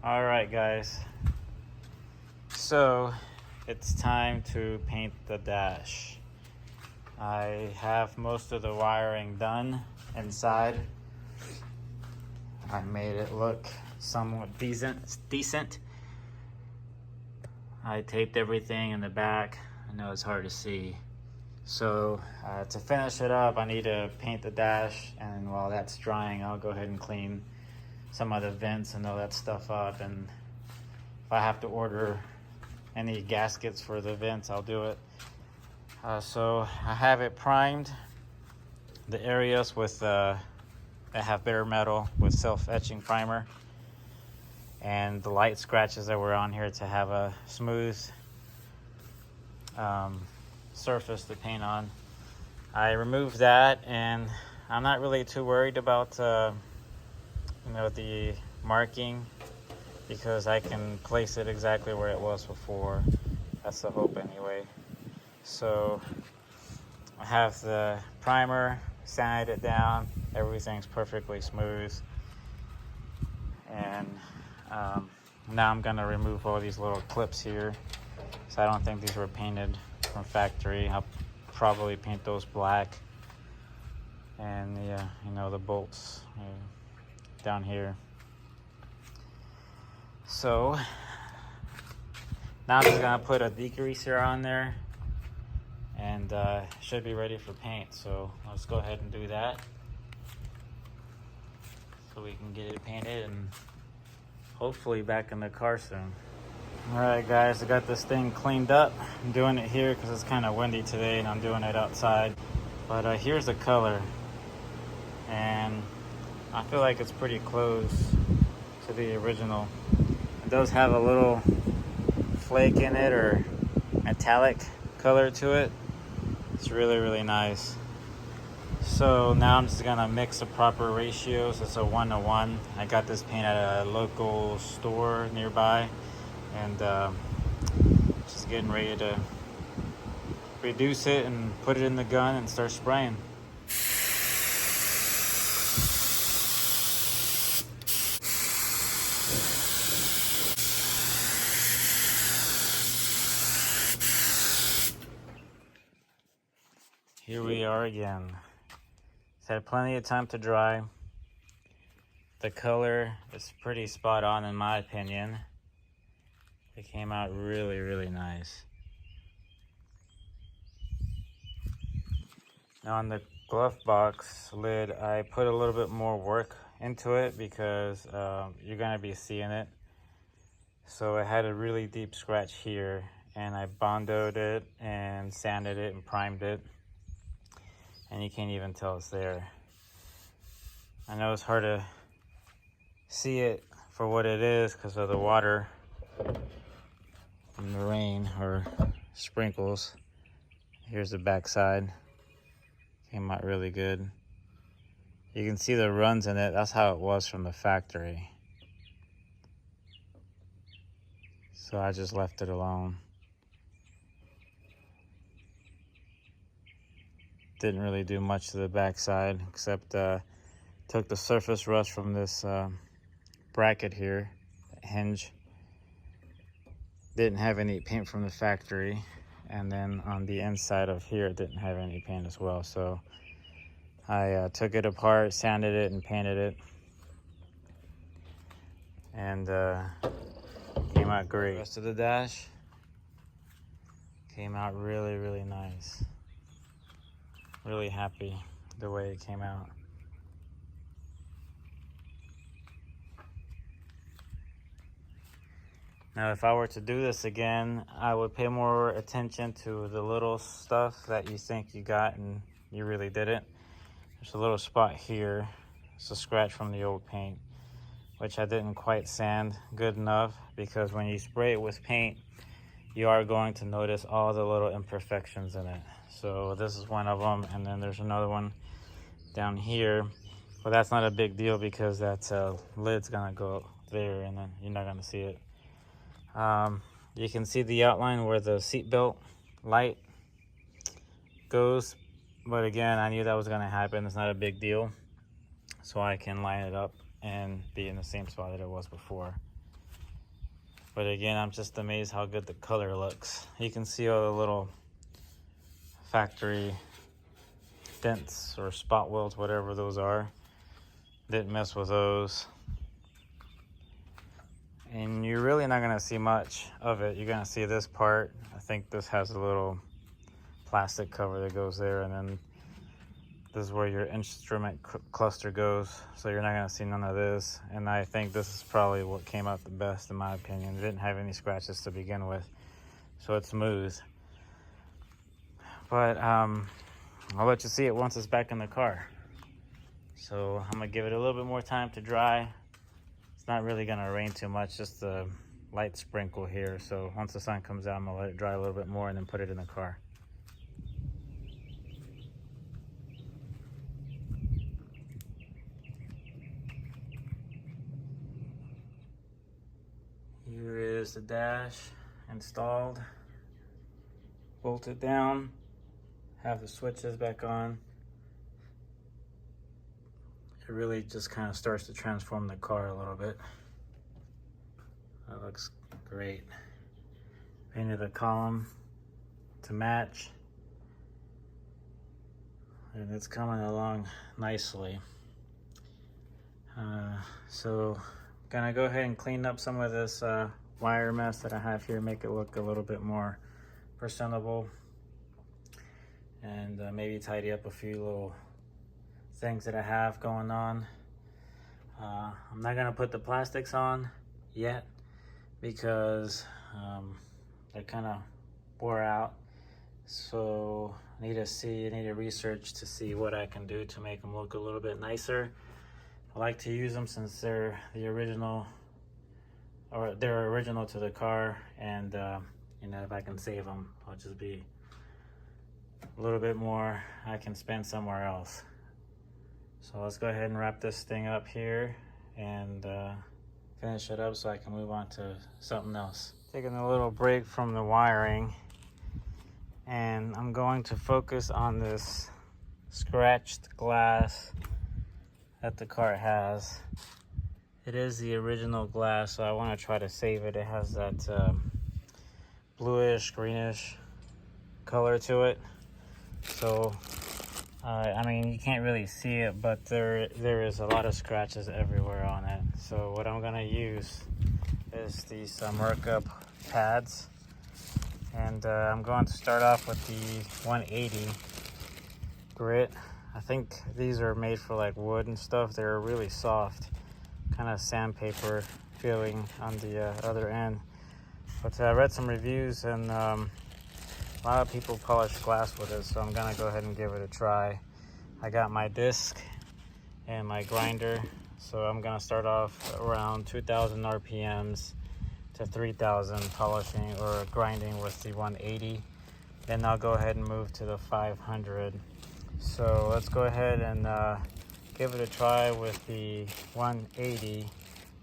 All right, guys. So it's time to paint the dash. I have most of the wiring done inside. I made it look somewhat decent. I taped everything in the back. I know it's hard to see. So to finish it up, I need to paint the dash, and while that's drying, I'll go ahead and clean some of the vents and all that stuff up. And if I have to order any gaskets for the vents, I'll do it. So I have it primed, the areas with that have bare metal with self-etching primer, and the light scratches that were on here to have a smooth surface to paint on. I removed that, and I'm not really too worried about the marking, because I can place it exactly where it was before. That's the hope anyway. So I have the primer, sanded it down, everything's perfectly smooth, and now I'm gonna remove all these little clips here. So I don't think these were painted from factory. I'll probably paint those black, and the bolts down here. So now I'm just gonna put a degreaser on there, and should be ready for paint. So let's go ahead and do that so we can get it painted and hopefully back in the car soon. All right, guys, I got this thing cleaned up. I'm doing it here because it's kind of windy today, and I'm doing it outside. But here's the color, and I feel like it's pretty close to the original. It does have a little flake in it, or metallic color to it. It's really, really nice. So now I'm just gonna mix the proper ratios. It's a 1:1. I got this paint at a local store nearby, and just getting ready to reduce it and put it in the gun and start spraying. Here we are again. It's had plenty of time to dry. The color is pretty spot on in my opinion. It came out really, really nice. Now on the glove box lid, I put a little bit more work into it because you're gonna be seeing it. So it had a really deep scratch here, and I bondoed it and sanded it and primed it, and you can't even tell it's there. I know it's hard to see it for what it is because of the water from the rain or sprinkles. Here's the back side. Came out really good. You can see the runs in it. That's how it was from the factory. So I just left it alone. Didn't really do much to the back side, except took the surface rust from this bracket here, hinge. Didn't have any paint from the factory, and then on the inside of here it didn't have any paint as well. So I took it apart, sanded it, and painted it, and came out great. The rest of the dash came out really, really nice. Really happy the way it came out. Now, if I were to do this again, I would pay more attention to the little stuff that you think you got and you really didn't. There's a little spot here. It's a scratch from the old paint, which I didn't quite sand good enough, because when you spray it with paint, you are going to notice all the little imperfections in it. So this is one of them, and then there's another one down here. But that's not a big deal because that lid's gonna go there, and then you're not gonna see it. You can see the outline where the seatbelt light goes, but again, I knew that was gonna happen. It's not a big deal, so I can line it up and be in the same spot that it was before. But again, I'm just amazed how good the color looks. You can see all the little factory dents or spot welds, whatever those are. Didn't mess with those. And you're really not gonna see much of it. You're gonna see this part. I think this has a little plastic cover that goes there, and then this is where your instrument cluster goes. So you're not gonna see none of this. And I think this is probably what came out the best in my opinion. It didn't have any scratches to begin with, so it's smooth. But I'll let you see it once it's back in the car. So I'm gonna give it a little bit more time to dry. It's not really gonna rain too much, just a light sprinkle here. So once the sun comes out, I'm gonna let it dry a little bit more and then put it in the car. Here is the dash installed, bolted down, have the switches back on. It really just kind of starts to transform the car a little bit. That looks great. Painted the column to match, and it's coming along nicely. So gonna go ahead and clean up some of this wire mess that I have here, make it look a little bit more presentable, and maybe tidy up a few little things that I have going on. I'm not gonna put the plastics on yet because they kind of wore out. So I need to research to see what I can do to make them look a little bit nicer. I like to use them since they're the original, or they're original to the car, and you know, if I can save them, I'll just be a little bit more I can spend somewhere else. So let's go ahead and wrap this thing up here and finish it up so I can move on to something else. Taking a little break from the wiring, and I'm going to focus on this scratched glass that the car has. It is the original glass, so I want to try to save it. It has that bluish, greenish color to it. So I mean, you can't really see it, but there is a lot of scratches everywhere on it. So what I'm gonna use is these Mach pads, and I'm going to start off with the 180 grit. I think these are made for like wood and stuff. They're really soft, kind of sandpaper feeling on the other end. But I read some reviews, and a lot of people polish glass with it, so I'm gonna go ahead and give it a try. I got my disc and my grinder, so I'm gonna start off around 2,000 RPMs to 3,000 polishing or grinding with the 180. Then I'll go ahead and move to the 500. So let's go ahead and give it a try with the 180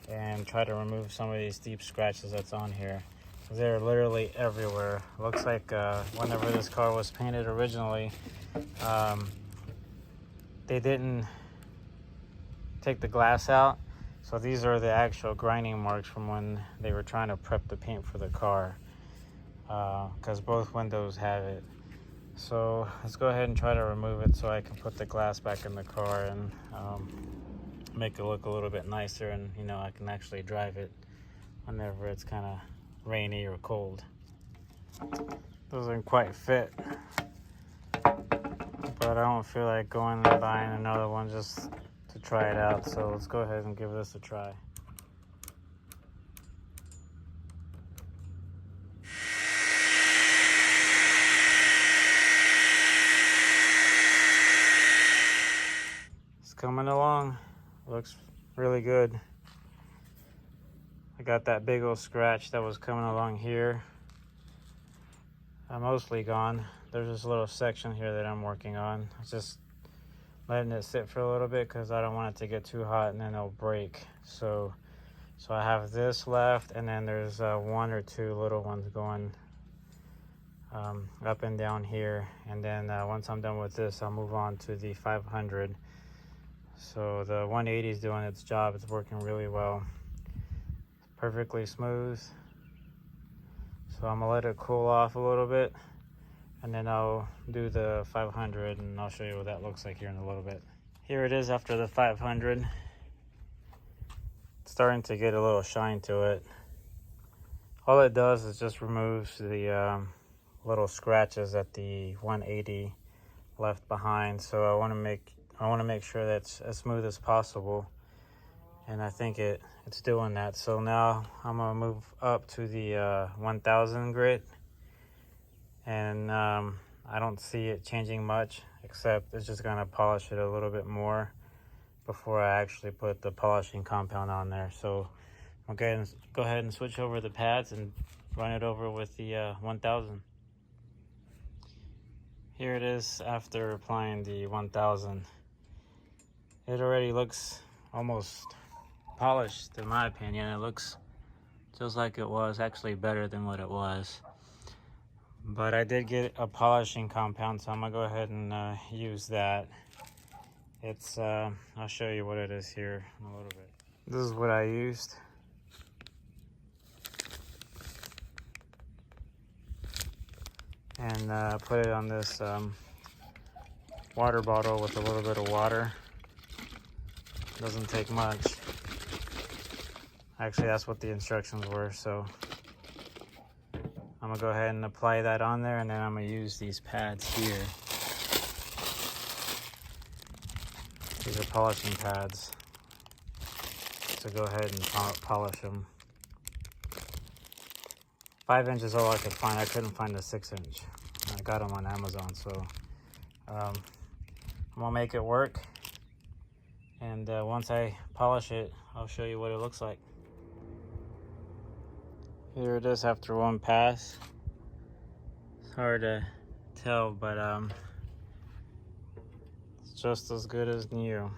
and try to remove some of these deep scratches that's on here. They're literally everywhere. Looks like whenever this car was painted originally, they didn't take the glass out. So these are the actual grinding marks from when they were trying to prep the paint for the car, because both windows have it. So let's go ahead and try to remove it so I can put the glass back in the car and make it look a little bit nicer, and you know, I can actually drive it whenever it's kind of rainy or cold. Doesn't quite fit, but I don't feel like going and buying another one just to try it out. So let's go ahead and give this a try. It's coming along. Looks really good. I got that big old scratch that was coming along here. I'm mostly gone. There's this little section here that I'm working on. It's just letting it sit for a little bit because I don't want it to get too hot and then it'll break. So I have this left, and then there's one or two little ones going up and down here. And then once I'm done with this, I'll move on to the 500. So the 180 is doing its job. It's working really well. Perfectly smooth. So I'm gonna let it cool off a little bit, and then I'll do the 500 and I'll show you what that looks like here in a little bit. Here it is after the 500. It's starting to get a little shine to it. All it does is just removes the little scratches that the 180 left behind. So I want to make sure that's as smooth as possible, and I think it's doing that. So now I'm gonna move up to the 1000 grit, and I don't see it changing much, except it's just gonna polish it a little bit more before I actually put the polishing compound on there. So I'll go ahead and switch over the pads and run it over with the 1000. Here it is after applying the 1000. It already looks almost polished, in my opinion. It looks just like it was, actually better than what it was. But I did get a polishing compound, so I'm gonna go ahead and use that. It's I'll show you what it is here in a little bit. This is what I used. And put it on this water bottle with a little bit of water. Doesn't take much. Actually, that's what the instructions were. So I'm gonna go ahead and apply that on there, and then I'm gonna use these pads here. These are polishing pads. So go ahead and polish them. 5 inch is all I could find. I couldn't find a 6 inch. I got them on Amazon, so I'm gonna make it work. And once I polish it, I'll show you what it looks like. Here it is after one pass. It's hard to tell, but it's just as good as new.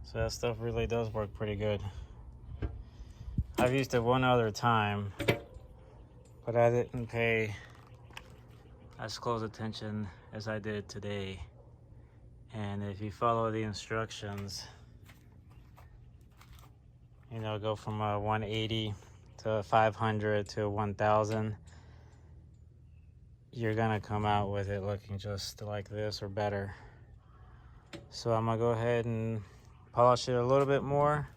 So that stuff really does work pretty good. I've used it one other time, but I didn't pay as close attention as I did today. And if you follow the instructions, you know, go from a 180 to 500 to 1000, you're gonna come out with it looking just like this or better. So I'm gonna go ahead and polish it a little bit more.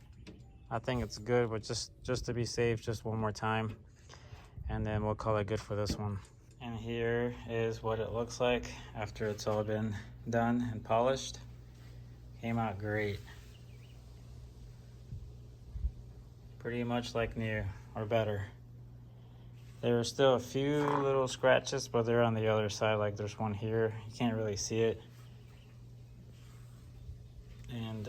I think it's good, but just to be safe, just one more time, and then we'll call it good for this one. And here is what it looks like after it's all been done and polished. Came out great. Pretty much like new, or better. There are still a few little scratches, but they're on the other side. Like there's one here. You can't really see it. And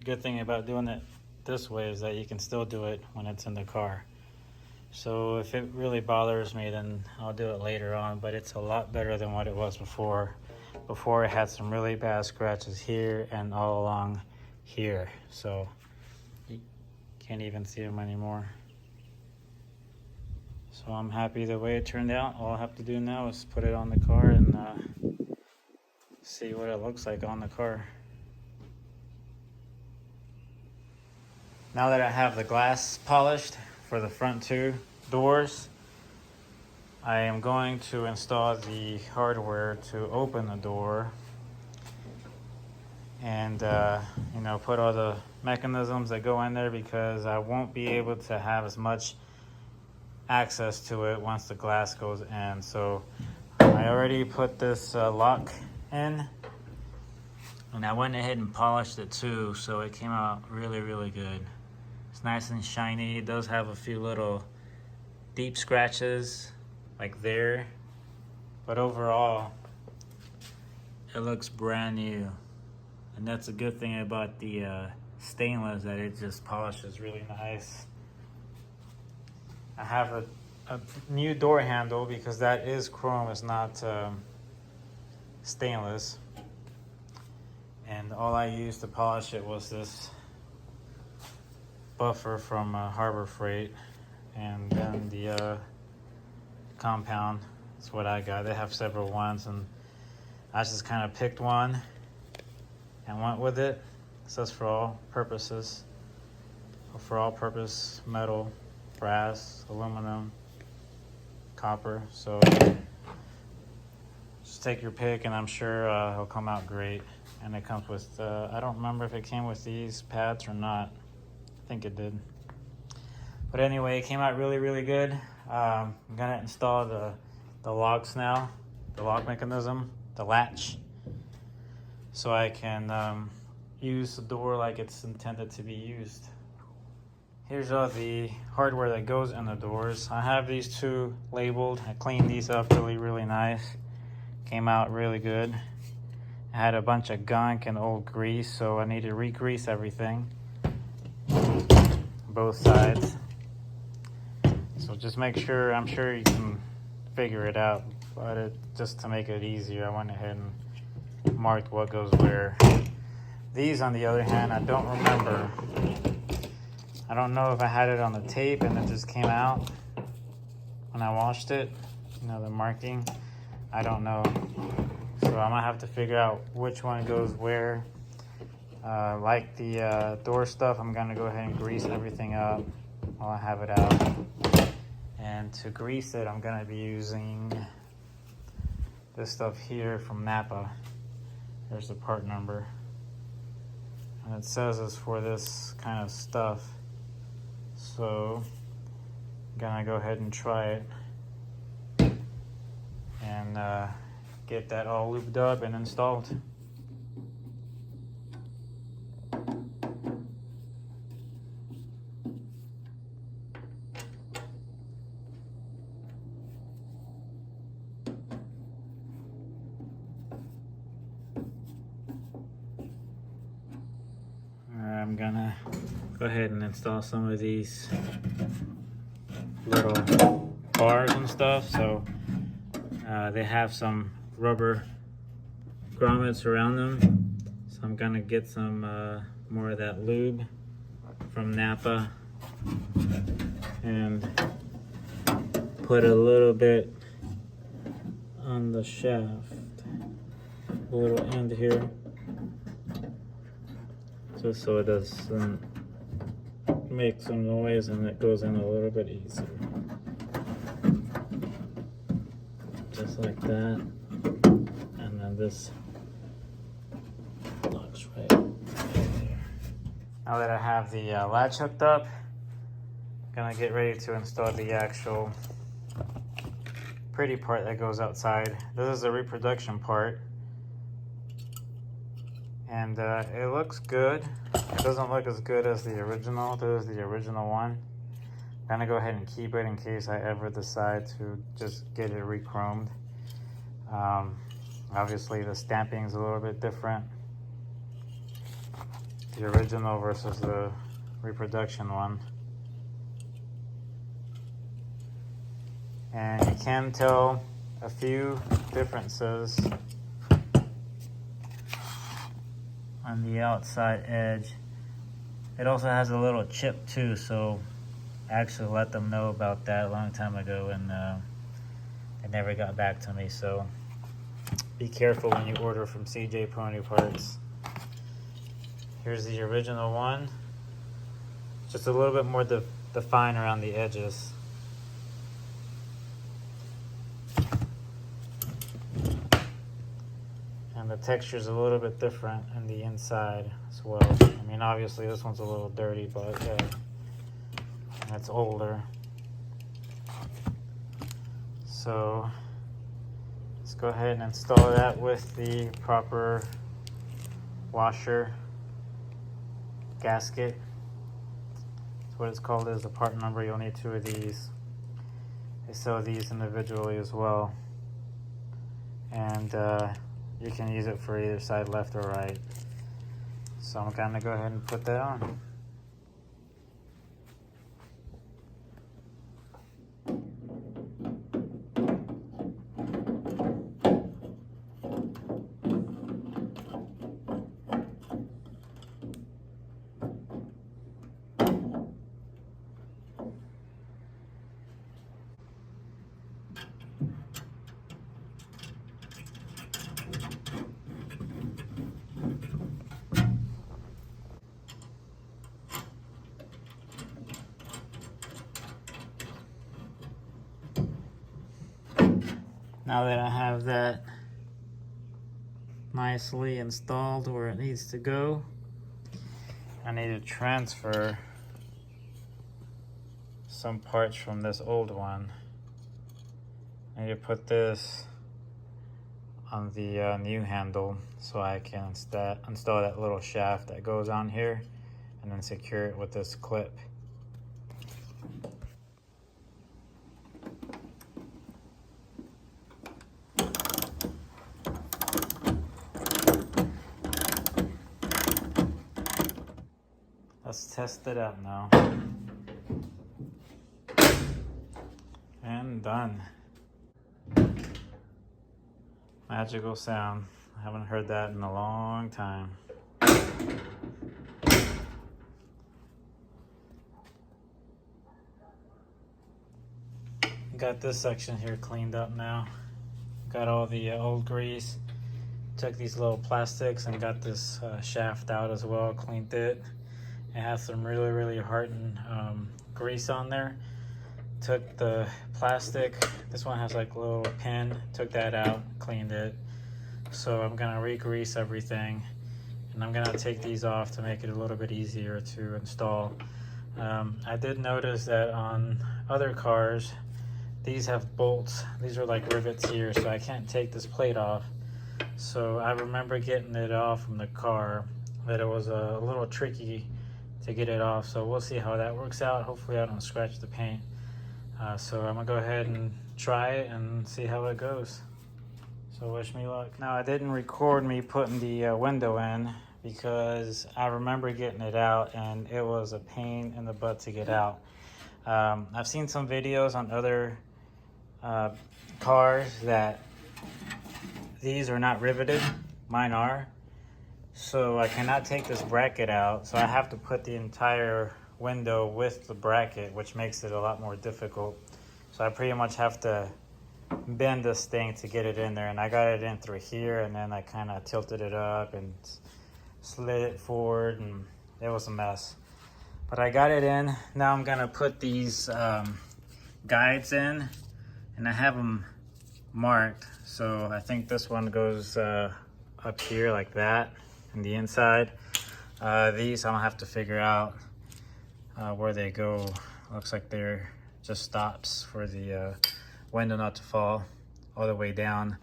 good thing about doing it this way is that you can still do it when it's in the car. So if it really bothers me, then I'll do it later on, but it's a lot better than what it was before. Before, it had some really bad scratches here and all along here, so you can't even see them anymore. So I'm happy the way it turned out. All I have to do now is put it on the car and see what it looks like on the car. Now that I have the glass polished for the front two doors, I am going to install the hardware to open the door and you know, put all the mechanisms that go in there, because I won't be able to have as much access to it once the glass goes in. So I already put this lock in, and I went ahead and polished it too, so it came out really, really good. It's nice and shiny. It does have a few little deep scratches like there, but overall it looks brand new. And that's a good thing about the stainless, that it just polishes really nice. I have a new door handle because that is chrome, it's not stainless. And all I used to polish it was this buffer from Harbor Freight, and then the compound. That's what I got. They have several ones, and I just kind of picked one and went with it. It says for all purposes, or for all purpose metal. brass, aluminum, copper. So just take your pick, and I'm sure it'll come out great. And it comes with, I don't remember if it came with these pads or not. I think it did. But anyway, it came out really, really good. I'm gonna install the locks now, the lock mechanism, the latch, so I can use the door like it's intended to be used. Here's all the hardware that goes in the doors. I have these two labeled. I cleaned these up really, really nice. Came out really good. I had a bunch of gunk and old grease, so I need to re-grease everything, both sides. So just make sure, I'm sure you can figure it out, but just to make it easier, I went ahead and marked what goes where. These, on the other hand, I don't remember. I don't know if I had it on the tape and it just came out when I washed it. You know, the marking. I don't know. So I'm gonna have to figure out which one goes where. Like the door stuff, I'm gonna go ahead and grease everything up while I have it out. And to grease it, I'm gonna be using this stuff here from Napa. There's the part number. And it says it's for this kind of stuff. So I'm gonna go ahead and try it and get that all looped up and installed. I'm gonna go ahead and install some of these little bars and stuff. So they have some rubber grommets around them. So I'm gonna get some more of that lube from Napa and put a little bit on the shaft, a little end here, just so it doesn't make some noise and it goes in a little bit easier. Just like that. And then this locks right there. Now that I have the latch hooked up, I'm gonna get ready to install the actual pretty part that goes outside. This is the reproduction part. And it looks good. It doesn't look as good as the original. This is the original one. I'm gonna go ahead and keep it in case I ever decide to just get it re-chromed. Obviously the stamping is a little bit different. The original versus the reproduction one. And you can tell a few differences on the outside edge. It also has a little chip too, so I actually let them know about that a long time ago, and they never got back to me. So be careful when you order from CJ Pony Parts. Here's the original one. Just a little bit more defined around the edges. And the texture is a little bit different in the inside as well. I mean, obviously this one's a little dirty, but it's older. So let's go ahead and install that with the proper washer gasket. That's what it's called, is the part number. You'll need 2 of these. They sell these individually as well. And you can use it for either side, left or right. So I'm gonna go ahead and put that on. Now that I have that nicely installed where it needs to go, I need to transfer some parts from this old one. I need to put this on the new handle so I can install that little shaft that goes on here and then secure it with this clip. Let's test it out now. And done. Magical sound. I haven't heard that in a long time. Got this section here cleaned up now. Got all the old grease. Took these little plastics and got this shaft out as well, cleaned it. It has some really hardened grease on there. Took the plastic, this one has like a little pin, took that out, cleaned it. So I'm gonna re-grease everything, and I'm gonna take these off to make it a little bit easier to install. I did notice that on other cars, these have bolts. These are like rivets here, so I can't take this plate off. So I remember getting it off from the car, that it was a little tricky to get it off. So we'll see how that works out. Hopefully I don't scratch the paint. So I'm gonna go ahead and try it and see how it goes. So wish me luck. Now I didn't record me putting the window in because I remember getting it out and it was a pain in the butt to get out. I've seen some videos on other cars that these are not riveted. Mine are. So I cannot take this bracket out. So I have to put the entire window with the bracket, which makes it a lot more difficult. So I pretty much have to bend this thing to get it in there, and I got it in through here, and then I kind of tilted it up and slid it forward, and it was a mess. But I got it in. Now I'm gonna put these guides in, and I have them marked. So I think this one goes up here like that in the inside. These I'm gonna have to figure out where they go. Looks like they're just stops for the window not to fall all the way down.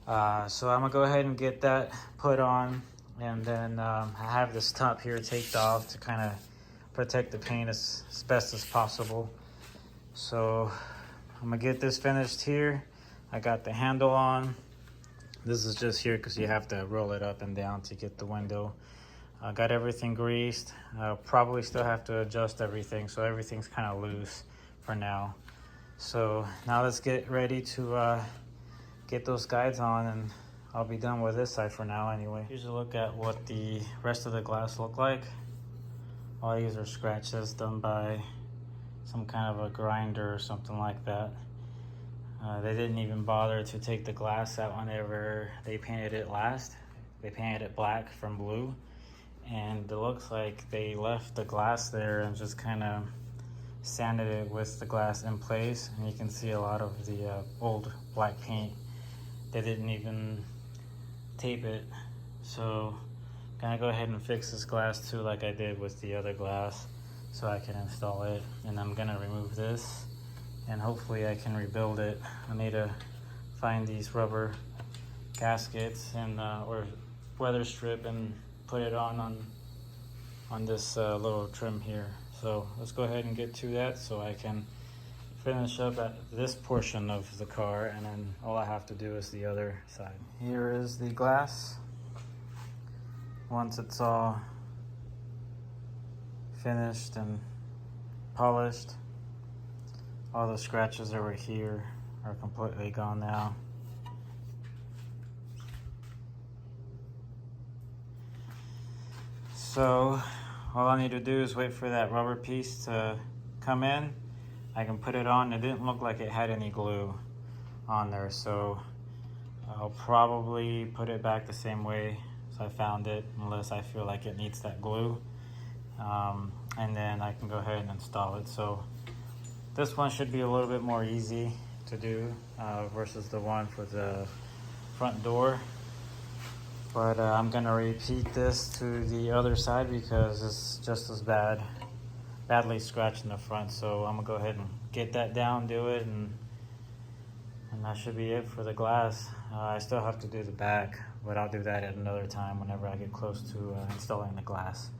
So I'm gonna go ahead and get that put on, and then I have this top here taped off to kind of protect the paint as best as possible. So I'm gonna get this finished here. I got the handle on. This is just here because you have to roll it up and down to get the window. I got everything greased. I'll probably still have to adjust everything, so everything's kind of loose for now. So now let's get ready to get those guides on, and I'll be done with this side for now anyway. Here's a look at what the rest of the glass look like. All these are scratches done by some kind of a grinder or something like that. They didn't even bother to take the glass out whenever they painted it last. They painted it black from blue, and it looks like they left the glass there and just kind of sanded it with the glass in place, and you can see a lot of the old black paint. They didn't even tape it. So I'm gonna go ahead and fix this glass too, like I did with the other glass, so I can install it. And I'm gonna remove this, and hopefully I can rebuild it. I need to find these rubber gaskets and or weather strip and put it on this little trim here. So let's go ahead and get to that so I can finish up at this portion of the car, and then all I have to do is the other side. Here is the glass. Once it's all finished and polished, all the scratches over here are completely gone now. So all I need to do is wait for that rubber piece to come in. I can put it on. It didn't look like it had any glue on there, so I'll probably put it back the same way as I found it, unless I feel like it needs that glue. And then I can go ahead and install it. So this one should be a little bit more easy to to do versus the one for the front door. But I'm gonna repeat this to the other side because it's just as badly scratched in the front. So I'm gonna go ahead and get that down, do it, and that should be it for the glass. I still have to do the back, but I'll do that at another time whenever I get close to installing the glass.